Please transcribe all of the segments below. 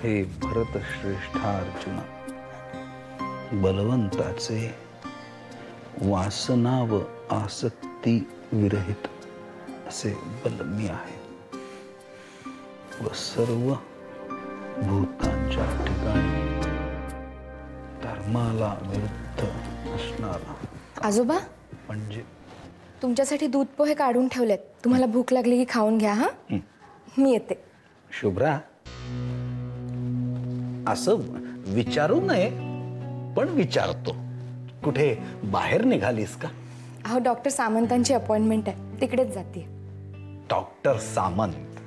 हे भरत श्रेष्ठार्जुन, बलवंताचे वासना व आसक्ती विरहित असे बल मी आहे व सर्व भूतांच्या ठिकाणी धर्माला विरुद्ध असणारा। आजोबा, म्हणजे तुमच्यासाठी दूध पोहे काढून ठेवलेत, तुम्हाला भूक लागली की खाऊन घ्या। हा, मी येते। शुभ्रा, असं विचारू नये पण विचारतो, कुठे बाहेर निघालीस का? अहो, डॉक्टर सामंतांची अपॉइंटमेंट आहे, तिकडेच जाते। डॉक्टर सामंत?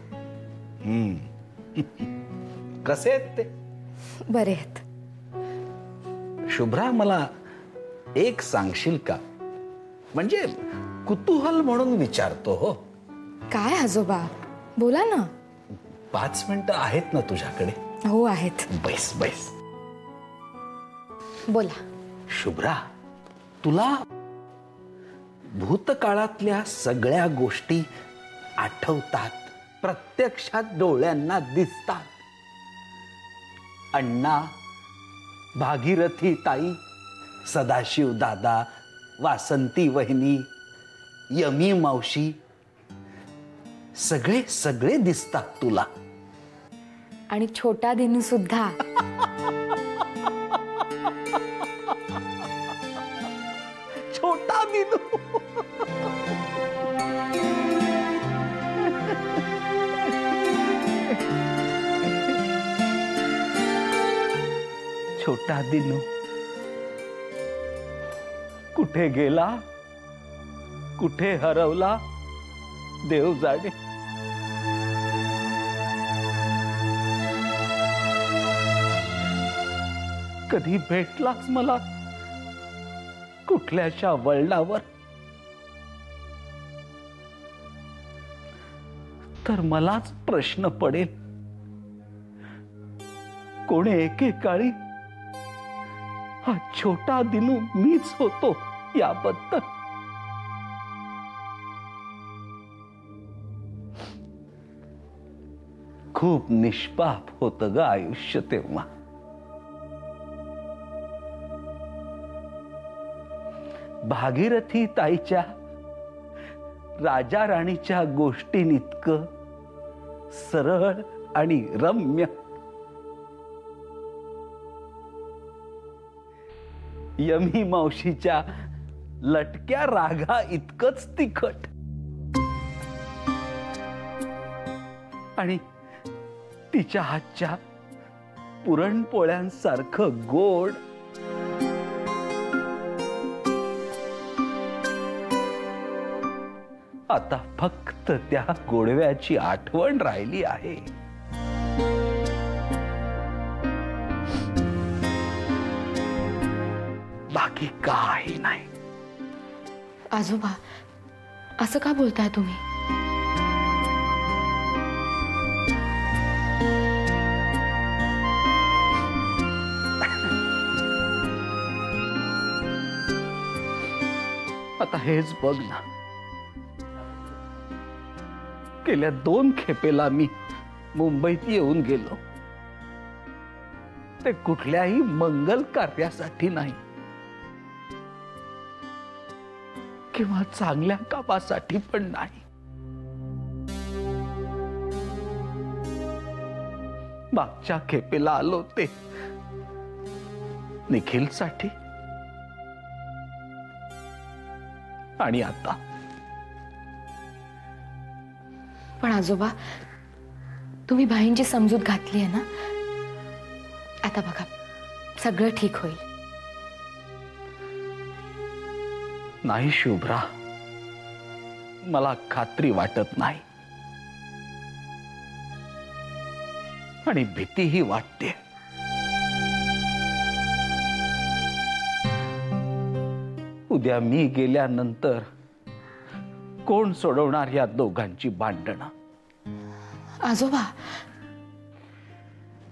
कसे आहेत ते? बरे आहेत। शुभ्रा, मला एक सांगशील का? म्हणजे कुतूहल म्हणून विचारतो हो। काय आजोबा, बोला ना। 5 मिनिटं आहेत ना तुझ्याकडे? हो आहेत। बैस बैस। बोला। शुभ्रा, तुला भूतकाळातल्या सगळ्या गोष्टी आठवतात, प्रत्यक्षात डोळ्यांना दिसतात? अण्णा, भागीरथी ताई, सदाशिव दादा, वासंती वहिनी, यमी मावशी, सगळे सगळे दिसतात तुला। आणि छोटा दिनू सुद्धा। छोटा दिनू? छोटा दिनू कुठे गेला, कुठे हरवला, देव जाणे। कधी भेटलाच मला कुठल्याशा वळणावर, तर मलाच प्रश्न पडेल, कोणी एकेकाळी हा छोटा दिनू मीच होतो याबद्दल। खूप निष्पाप होतं ग आयुष्य तेव्हा। भागीरथी ताईच्या राजा राणीच्या गोष्टींइतकं सरळ आणि रम्य, यमी मावशीच्या लटक्या रागा इतकंच तिखट, आणि तिच्या हातच्या पुरणपोळ्यांसारखं गोड। आता फक्त त्या गोडव्याची आठवण राहिली आहे। बाकी काही नाही। आजोबा, असं का बोलताय तुम्ही? आता हेच बघ ना, गेल्या 2 खेपेला मी मुंबईत येऊन गेलो, ते कुठल्याही मंगल कार्यासाठी नाही किंवा चांगल्या कामासाठी पण नाही। मागच्या खेपेला आलो ते निखिलसाठी, आणि आता पण आजोबा, तुम्ही भाईंची समजूत घातली आहे ना, आता बघा सगळं ठीक होईल। नाही शुभ्रा, मला खात्री वाटत नाही, आणि भीतीही वाटते। उद्या मी गेल्यानंतर कोण सोडवणार या दोघांची भांडणं? आजोबा,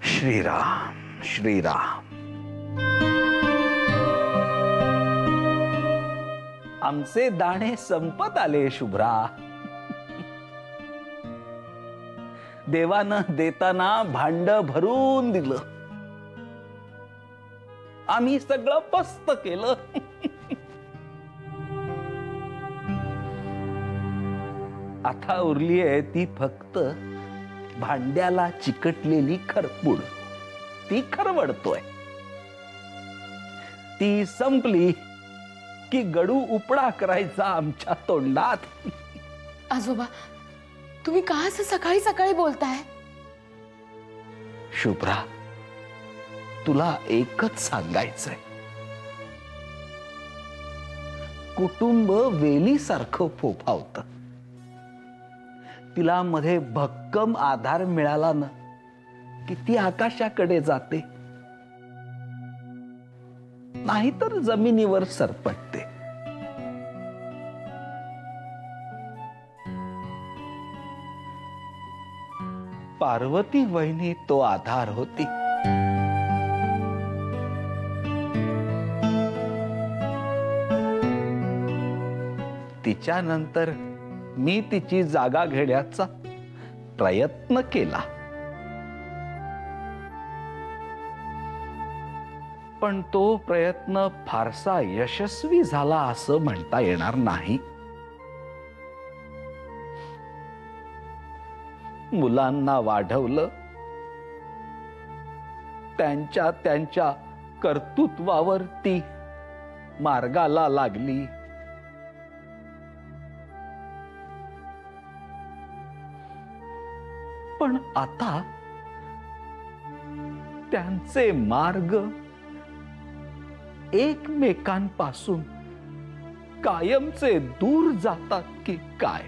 श्रीराम श्रीराम। आमचे दाणे संपत आले शुभ्रा। देवानं देताना भांड भरून दिलं. आम्ही सगळं पस्त केलं. आता उरली आहे ती फक्त भांड्याला चिकटलेली खरपूड. ती खरवडतोय. ती संपली की गडू उपडा करायचा आमच्या तोंडात. आजोबा, तुम्ही का असं सकाळी सकाळी बोलताय? शुभ्रा, तुला एकच सांगायचंय. कुटुंब वेलीसारखं फोफावतं. तिला मध्ये भक्कम आधार मिळाला ना की ती आकाशाकडे जाते, नाहीतर जमिनीवर सरपटते. पार्वती वहिनी तो आधार होती. तिच्यानंतर मी तिची जागा घेण्याचा प्रयत्न केला, पण तो प्रयत्न फारसा यशस्वी झाला असं म्हणता येणार नाही. मुलांना वाढवलं, त्यांच्या त्यांच्या कर्तृत्वावर ती मार्गाला लागली. पण आता त्यांचे मार्ग एकमेकांपासून कायमचे दूर जातात की काय,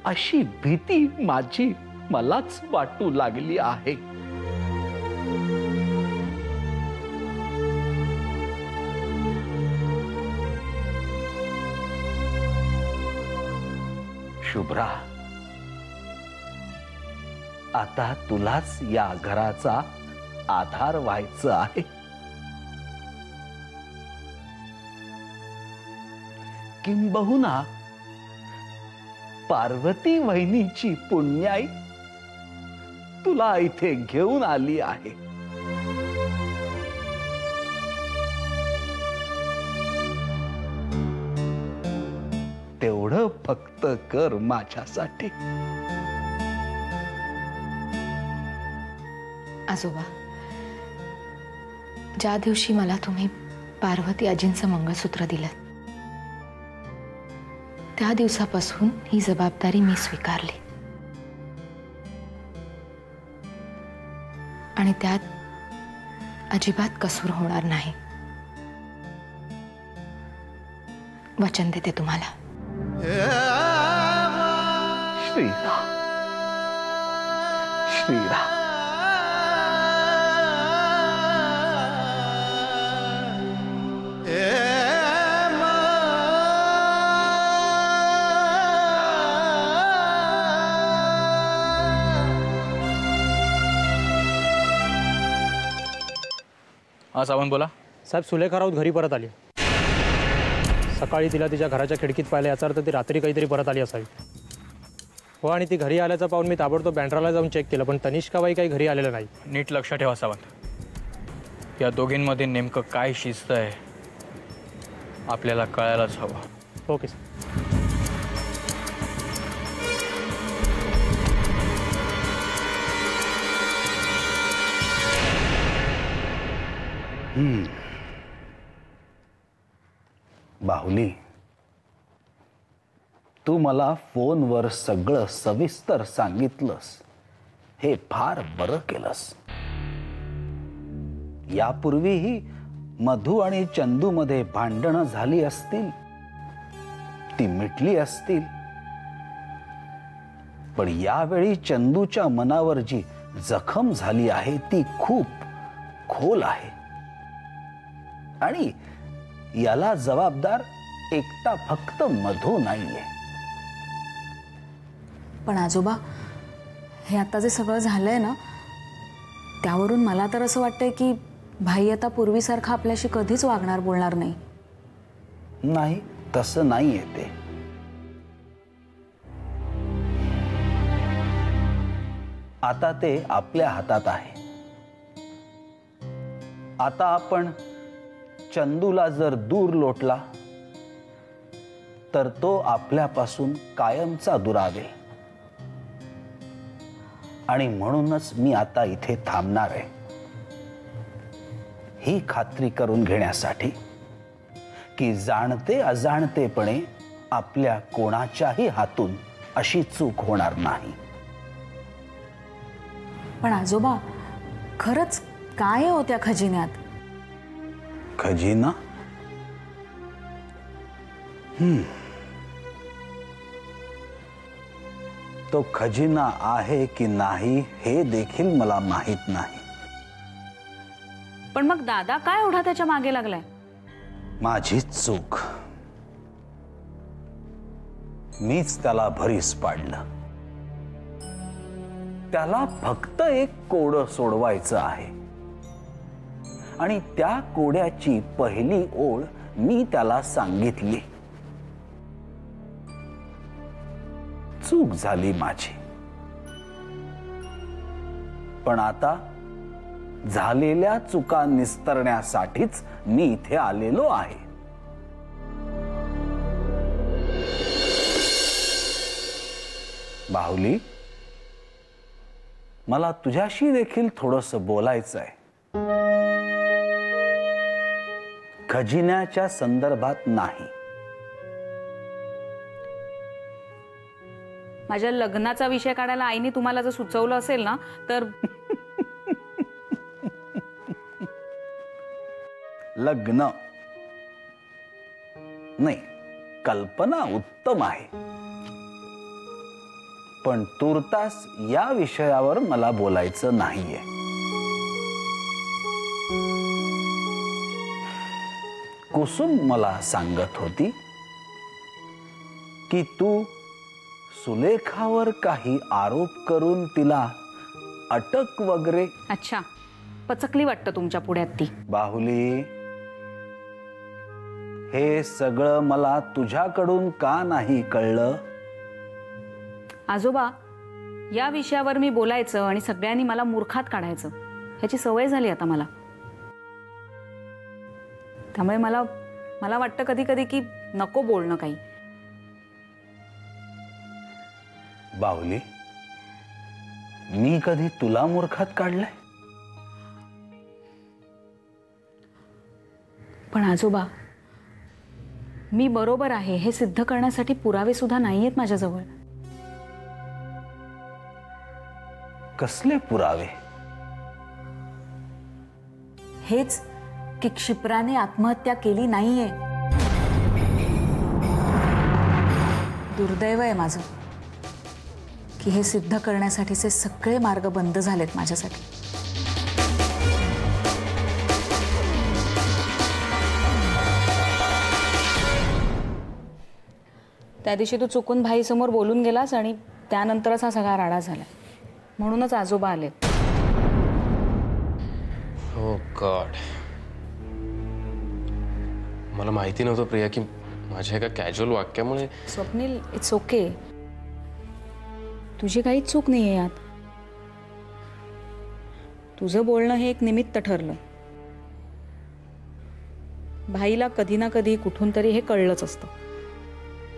अशी भीती माझी मलाच वाटू लागली आहे. शुभ्रा, आता तुलाच या घराचा आधार व्हायचं आहे. किंबहुना पार्वती वहिनीची पुण्याई तुला इथे घेऊन आली आहे. तेवढं फक्त कर माझ्यासाठी. आजोबा, ज्या दिवशी मला तुम्ही पार्वती आजींचं मंगळसूत्र दिलं, त्या दिवसापासून ही जबाबदारी मी स्वीकारली आणि त्यात अजिबात कसूर होणार नाही. वचन देते तुम्हाला. श्रीराम, श्रीराम. हा सावंत बोला. साहेब, सुलेखा राऊत घरी परत आली. सकाळी तिला तिच्या घराच्या खिडकीत पाहिलं, याचा अर्थ ती रात्री काहीतरी परत आली असावी. हो, आणि ती घरी आल्याचं पाहून मी ताबडतोब बँड्राला जाऊन चेक केलं, पण तनिष्काबाई काही घरी आलेलं नाही. नीट लक्ष ठेवा सावंत, या दोघींमध्ये नेमकं काय शिस्त आहे आपल्याला कळायलाच हवं. Okay sir. बाहुली, तू मला फोनवर सगळं सविस्तर सांगितलंस, हे फार बरं केलंस. यापूर्वीही मधू आणि चंदू मध्ये भांडणं झाली असतील, ती मिटली असतील, पण यावेळी चंदूच्या मनावर जी जखम झाली आहे ती खूप खोल आहे आणि याला जबाबदार एकटा फक्त मधू नाहीये. पण आजोबा, हे आता जे सगळं झालंय ना, त्यावरून मला तर असं वाटतंय की भाई आता पूर्वीसारखा आपल्याशी कधीच वागणार, बोलणार नाही. नाही, तसं नाहीये ते. आता ते आपल्या हातात आहे. आता आपण चंदूला जर दूर लोटला तर तो आपल्यापासून कायमचा दुरावेल. आणि म्हणूनच मी आता इथे थांबणार आहे, ही खात्री करून घेण्यासाठी की जाणते अजाणतेपणे आपल्या कोणाच्याही हातून अशी चूक होणार नाही. पण आजोबा, खरंच काय आहे त्या खजिन्यात? खजिना? तो खजिना आहे की नाही हे देखील मला माहित नाही. पण मग दादा काय एवढा त्याच्या मागे लागलाय? माझी चूक. मीच त्याला भरीस पाडलं. त्याला फक्त एक कोडं सोडवायचं आहे आणि त्या कोड्याची पहिली ओळ मी त्याला सांगितली. चूक झाली माझी. पण आता झालेल्या चुका निस्तरण्यासाठीच मी इथे आलेलो आहे. बाहुली, मला तुझ्याशी देखील थोडंसं बोलायचं आहे. खजिन्याच्या संदर्भात नाही. माझ्या लग्नाचा विषय काढायला आईने तुम्हाला जर सुचवलं असेल ना तर लग्न नाही, कल्पना उत्तम आहे, पण तुर्तास या विषयावर मला बोलायचं नाहीये. कुसुम मला सांगत होती की तू सुलेखावर काही आरोप करून तिला अटक वगैरे. अच्छा, पचकली वाटतं तुमच्या पुढ्यात ती. बाहुली, हे सगळं मला तुझ्याकडून का नाही कळलं? आजोबा, या विषयावर मी बोलायचं आणि सगळ्यांनी मला मूर्खात काढायचं ह्याची सवय झाली आता मला. त्यामुळे मला वाटतं कधी कधी की नको बोलणं काही. बाहुली, मी कधी तुला मूर्खात काढलंय? पण आजोबा, मी बरोबर आहे हे सिद्ध करण्यासाठी पुरावे सुद्धा नाहीयेत माझ्याजवळ. कसले पुरावे? हेच की क्षिप्राने आत्महत्या केली नाहीये. दुर्दैव आहे माझं की हे सिद्ध करण्यासाठीचे सगळे मार्ग बंद झालेत माझ्यासाठी. त्या दिवशी तू चुकून भाईसमोर बोलून गेलास आणि त्यानंतरच हा सगळा राडा झाला. म्हणूनच आजोबा आले. ओ गॉड, मला माहिती नव्हतं प्रिया की माझ्या एका कॅज्युअल वाक्यामुळे. Swapnil, it's okay. तुझी काहीच चूक नाहीये यात. तुझं बोलणं हे एक निमित्त ठरलं. भाईला कधी ना कधी कुठून तरी हे कळलंच असतं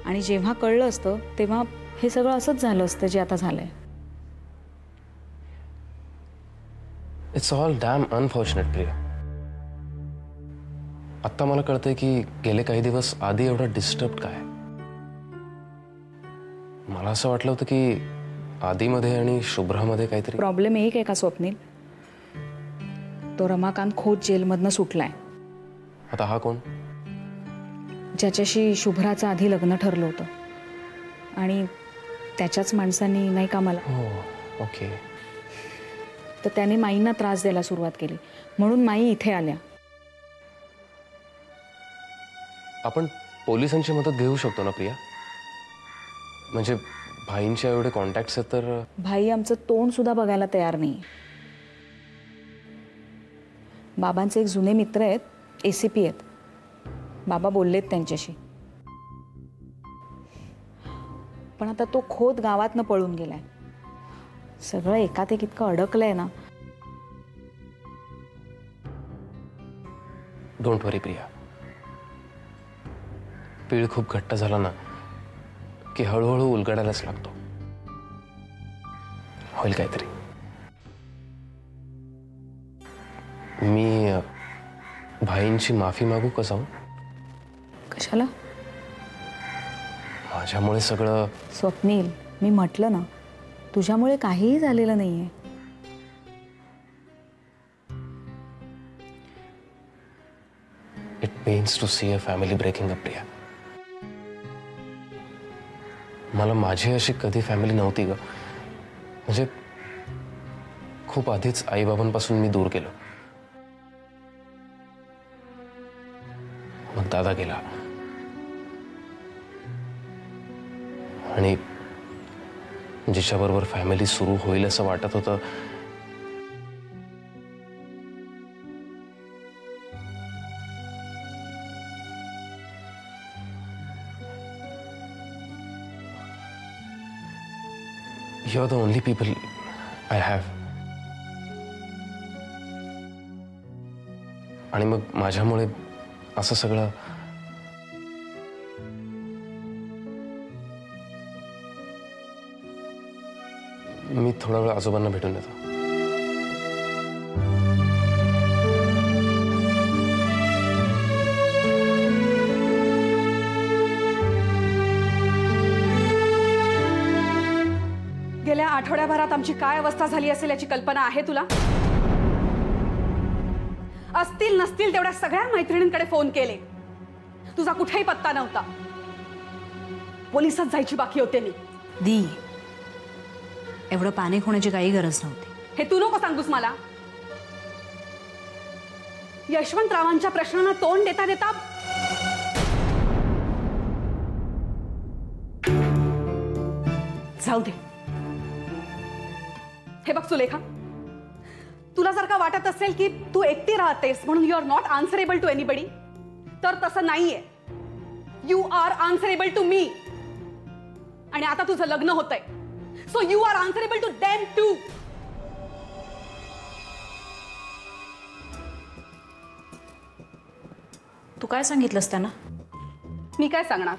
आणि जेव्हा कळलं असतं तेव्हा हे सगळं असंच झालं असतं जे आता झालंय. It's all dam unfortunate Priya. आत्ता मला कळतंय की गेले काही दिवस आधी एवढा डिस्टर्ब काय. मला असं वाटलं होतं की आधीमध्ये आणि शुभ्रामध्ये काहीतरी प्रॉब्लेम एक आहे का स्वप्नील? तो रमाकांत खोत जेलमधनं सुटलाय. आता हा कोण? ज्याच्याशी शुभ्राचं आधी लग्न ठरलं होतं आणि त्याच्याच माणसांनी नाही का मला. हो, ओके. तर त्याने माईंना त्रास द्यायला सुरुवात केली म्हणून माई इथे आल्या. आपण पोलिसांची मदत घेऊ शकतो ना प्रिया? म्हणजे भाईंच्या एवढे कॉन्टॅक्ट्स आहेत तर. भाई आमचं तोंड सुद्धा बघायला तयार नाही. बाबांचे एक जुने मित्र आहेत, ACP आहेत. बाबा बोललेत त्यांच्याशी. पण आता तो खोत गावातनं पळून गेलाय. सगळं एकात एक इतकं अडकलंय ना. डोंट वरी प्रिया, पीळ खूप घट्ट झाला ना की हळूहळू उलगडायलाच लागतो. होईल काहीतरी. मी भाईंची माफी मागू का जाऊन? कशाला? माझ्यामुळे सगळं. स्वप्नील, मी म्हटलं ना, तुझ्यामुळे काहीही झालेलं नाहीये. It pains to see a family breaking up Priya. मला माझी अशी कधी फॅमिली नव्हती ग. म्हणजे खूप आधीच आईबाबांपासून मी दूर गेलो. मग दादा गेला आणि जिच्याबरोबर फॅमिली सुरू होईल असं वाटत होतं you are the only people I have. आणि मग माझ्यामुळे असं सगळं. मी थोडा वेळ आजोबांना भेटून येतो. गेल्या आठवड्याभरात आमची काय अवस्था झाली असेल याची कल्पना आहे तुला? असतील नसतील तेवढ्या सगळ्या मैत्रिणींकडे फोन केले, तुझा कुठेही पत्ता नव्हता. पोलिसात जायची बाकी होते मी. दी, एवढं पॅनिक होण्याची काही गरज नव्हती. हे तू नको सांगूस मला. यशवंतरावांच्या प्रश्नांना तोंड देता देता जाऊ दे. हे बघ सुलेखा, तुला जर का वाटत असेल की तू एकटी राहतेस म्हणून you are not answerable to anybody, तर तसं नाहीये. You are answerable to me. आणि आता तुझं लग्न होतंय, so you are answerable to them too. तू काय सांगितलंस त्यांना? मी काय सांगणार?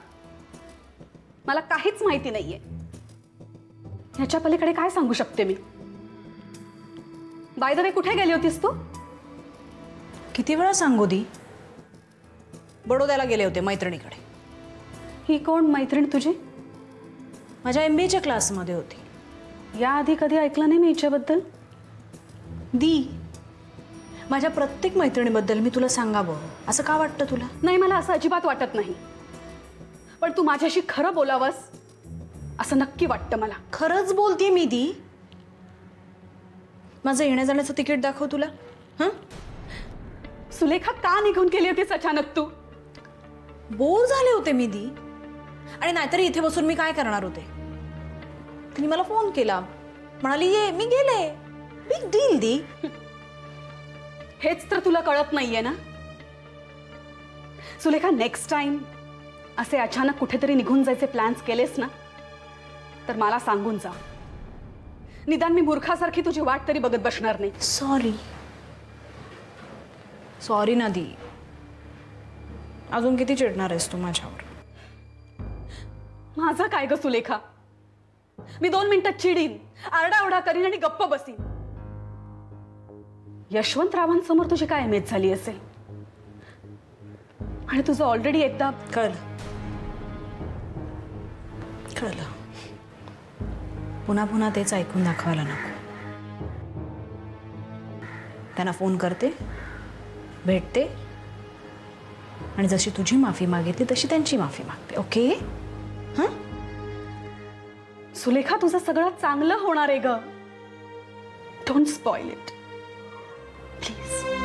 मला काहीच माहिती नाहीये. ह्याच्या पलीकडे काय सांगू शकते मी? बाय द वे, कुठे गेली होतीस तू? किती वेळा सांगू दी? बडोद्याला गेले होते मैत्रिणीकडे. ही कोण मैत्रीण तुझी? माझ्या MBAच्या क्लासमध्ये होती. याआधी कधी ऐकलं नाही मी हिच्याबद्दल. दी, माझ्या प्रत्येक मैत्रिणीबद्दल मी तुला सांगावं असं का वाटतं तुला? नाही, मला असं अजिबात वाटत नाही. पण तू माझ्याशी खरं बोलावंस असं नक्की वाटतं मला. खरंच बोलतेय मी दी. माझं येण्या जाण्याचं तिकीट दाखव तुला. हं? सुलेखा, का निघून गेली होतीस अचानक तू? बोर झाले होते मी दी. आणि नाहीतरी इथे बसून मी काय करणार होते. तिने मला फोन केला, म्हणाली ये. मी गेले. बिग डील दी. हेच तर तुला कळत नाहीये ना सुलेखा. नेक्स्ट टाइम असे अचानक कुठेतरी निघून जायचे प्लॅन्स केलेस ना, तर मला सांगून जा. निदान मी मूर्खासारखी तुझी वाट तरी बघत बसणार नाही. सॉरी ना दी. अजून किती चिडणार आहेस तू माझ्यावर? माझं काय ग सुलेखा? मी 2 मिनिटात चिडीन, आरडाओरडा करीन आणि गप्प बसीन. यशवंतरावांसमोर तुझी काय इमेज झाली असेल? आणि तुझं ऑलरेडी एकदा कळलं. पुन्हा पुन्हा तेच ऐकून दाखवायला नको. त्यांना फोन करते, भेटते आणि जशी तुझी माफी मागितली तशी त्यांची माफी मागते. ओके? हां? सुलेखा, तुझं सगळं चांगलं होणार आहे ग. Don't spoil it please.